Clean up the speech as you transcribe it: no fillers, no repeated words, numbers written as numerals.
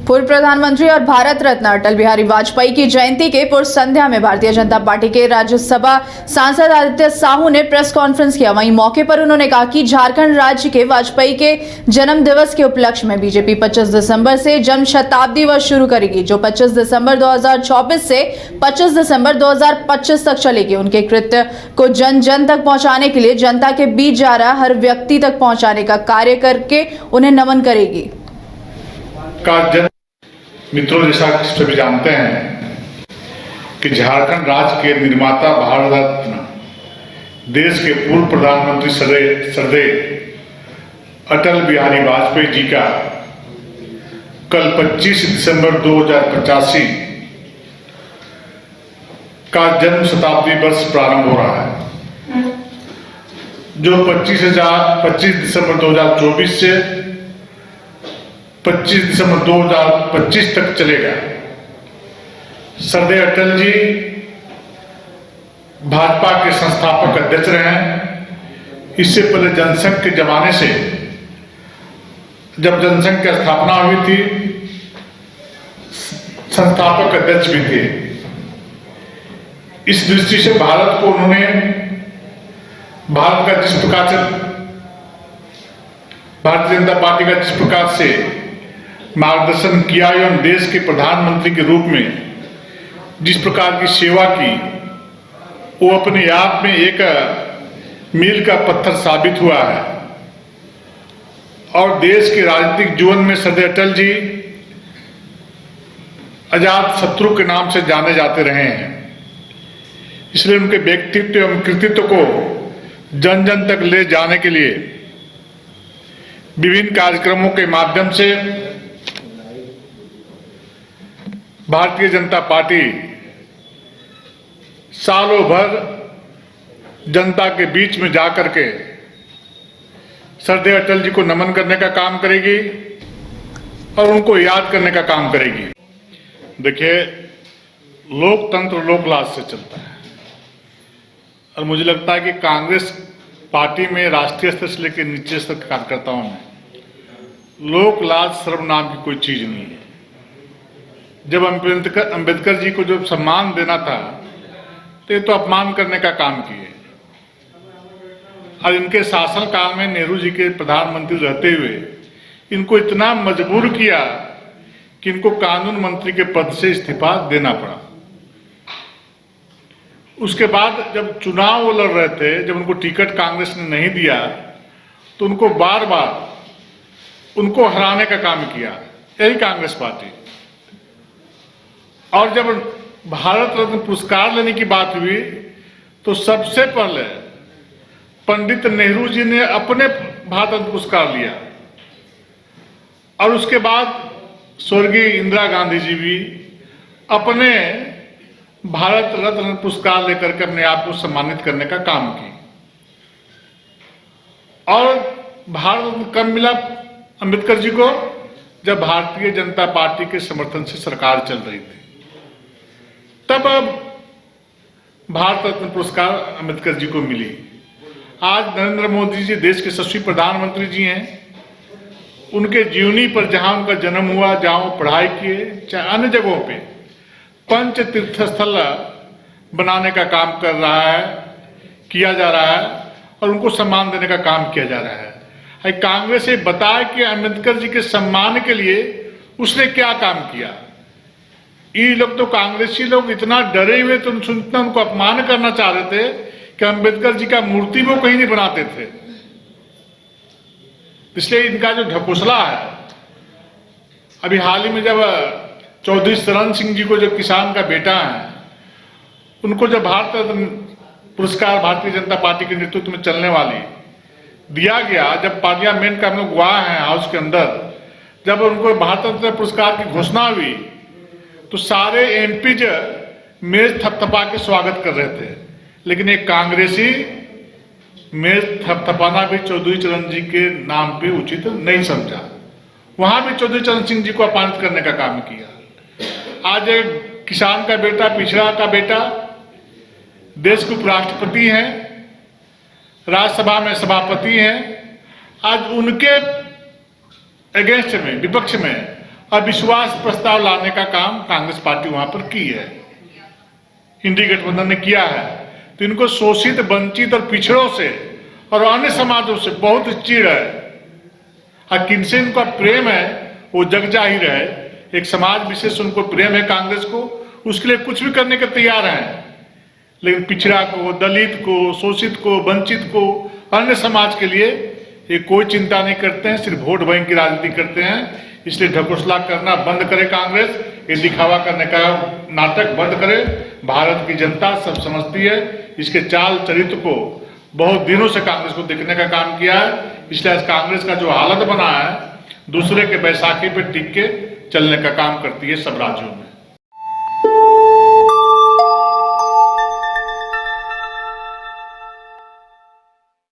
पूर्व प्रधानमंत्री और भारत रत्न अटल बिहारी वाजपेयी की जयंती के पूर्व संध्या में भारतीय जनता पार्टी के राज्यसभा सांसद आदित्य साहू ने प्रेस कॉन्फ्रेंस किया। वहीं मौके पर उन्होंने कहा कि झारखंड राज्य के वाजपेयी के जन्म दिवस के उपलक्ष्य में बीजेपी 25 दिसंबर से जन्म शताब्दी वर्ष शुरू करेगी, जो 25 दिसंबर 2024 से 25 दिसंबर 2025 तक चलेगी। उनके कृत्य को जन जन तक पहुंचाने के लिए जनता के बीच जा रहा हर व्यक्ति तक पहुंचाने का कार्य करके उन्हें नमन करेगी। मित्रों, जैसा सभी जानते हैं कि झारखंड राज्य के निर्माता भारत रत्न देश के पूर्व प्रधानमंत्री श्रद्धेय अटल बिहारी वाजपेयी जी का कल 25 दिसंबर 2085 का जन्म शताब्दी वर्ष प्रारंभ हो रहा है, जो 25 दिसंबर 2024 से 25 दिसंबर 2025 तक चलेगा। श्रद्धेय अटल जी भाजपा के संस्थापक अध्यक्ष रहे हैं। इससे पहले जनसंघ के जमाने से, जब जनसंघ की स्थापना हुई थी, संस्थापक अध्यक्ष भी थे। इस दृष्टि से भारत को उन्होंने, भारत का जिस प्रकार से, भारतीय जनता पार्टी का जिस प्रकार से मार्गदर्शन किया एवं देश के प्रधानमंत्री के रूप में जिस प्रकार की सेवा की, वो अपने आप में एक मील का पत्थर साबित हुआ है। और देश के राजनीतिक जीवन में श्रद्धेय अटल जी अजात शत्रु के नाम से जाने जाते रहे हैं। इसलिए उनके व्यक्तित्व एवं कृतित्व को जन जन तक ले जाने के लिए विभिन्न कार्यक्रमों के माध्यम से भारतीय जनता पार्टी सालों भर जनता के बीच में जाकर के श्रद्धेय अटल जी को नमन करने का काम करेगी और उनको याद करने का काम करेगी। देखिए, लोकतंत्र लोकलाज से चलता है और मुझे लगता है कि कांग्रेस पार्टी में राष्ट्रीय स्तर से लेकर नीचे स्तर के कार्यकर्ताओं में लोकलाज सर्वनाम की कोई चीज नहीं है। जब अंबेडकर जी को जो सम्मान देना था, तो ये तो अपमान करने का काम किए। और इनके शासन काल में नेहरू जी के प्रधानमंत्री रहते हुए इनको इतना मजबूर किया कि इनको कानून मंत्री के पद से इस्तीफा देना पड़ा। उसके बाद जब चुनाव वो लड़ रहे थे, जब उनको टिकट कांग्रेस ने नहीं दिया, तो उनको बार बार उनको हराने का काम किया, यही कांग्रेस पार्टी। और जब भारत रत्न पुरस्कार लेने की बात हुई, तो सबसे पहले पंडित नेहरू जी ने अपने भारत रत्न पुरस्कार लिया और उसके बाद स्वर्गीय इंदिरा गांधी जी भी अपने भारत रत्न पुरस्कार लेकर के अपने आप को सम्मानित करने का काम की। और भारत रत्न कब मिला अंबेडकर जी को? जब भारतीय जनता पार्टी के समर्थन से सरकार चल रही थी, तब भारत रत्न पुरस्कार अंबेडकर जी को मिली। आज नरेंद्र मोदी जी देश के यशस्वी प्रधानमंत्री जी हैं। उनके जीवनी पर जहां उनका जन्म हुआ, जहां वो पढ़ाई किए, चाहे अन्य जगहों पे पंच तीर्थ स्थल बनाने का काम कर रहा है, किया जा रहा है और उनको सम्मान देने का काम किया जा रहा है। कांग्रेस ये बताए कि अंबेडकर जी के सम्मान के लिए उसने क्या काम किया। ये लोग तो कांग्रेसी लोग इतना डरे हुए, तो सुनते उनको अपमान करना चाह रहे थे कि अंबेडकर जी का मूर्ति वो कहीं नहीं बनाते थे। इसलिए इनका जो ढकोसला है, अभी हाल ही में जब चौधरी शरण सिंह जी को, जो किसान का बेटा है, उनको जब भारत रत्न पुरस्कार भारतीय जनता पार्टी के नेतृत्व में चलने वाली दिया गया, जब पार्लियामेंट का हम लोग गवाह हैं हाउस के अंदर, जब उनको भारत रत्न पुरस्कार की घोषणा हुई, तो सारे एमपी मेज थपथपा के स्वागत कर रहे थे। लेकिन एक कांग्रेसी मेज थपथपाना भी चौधरी चरण जी के नाम पे उचित नहीं समझा। वहां भी चौधरी चरण सिंह जी को अपमानित करने का काम किया। आज एक किसान का बेटा, पिछड़ा का बेटा, देश के उपराष्ट्रपति हैं, राज्यसभा में सभापति हैं, आज उनके अगेंस्ट में, विपक्ष में अविश्वास प्रस्ताव लाने का काम कांग्रेस पार्टी वहां पर की है, इंडी गठबंधन ने किया है। तो इनको शोषित, वंचित और पिछड़ों से और अन्य समाजों से बहुत चिढ़ है, और किनसे इनका प्रेम है वो जग जाहिर है। एक समाज विशेष उनको प्रेम है कांग्रेस को, उसके लिए कुछ भी करने के तैयार हैं, लेकिन पिछड़ा को, दलित को, शोषित को, वंचित को, अन्य समाज के लिए ये कोई चिंता नहीं करते हैं, सिर्फ वोट बैंक की राजनीति करते हैं। इसलिए ढकोसला करना बंद करे कांग्रेस, ये दिखावा करने का नाटक बंद करे। भारत की जनता सब समझती है, इसके चाल चरित्र को बहुत दिनों से कांग्रेस को देखने का काम किया है। इसलिए आज कांग्रेस का जो हालत बना है, दूसरे के बैसाखी पे टिक के चलने का काम करती है सब राज्यों में।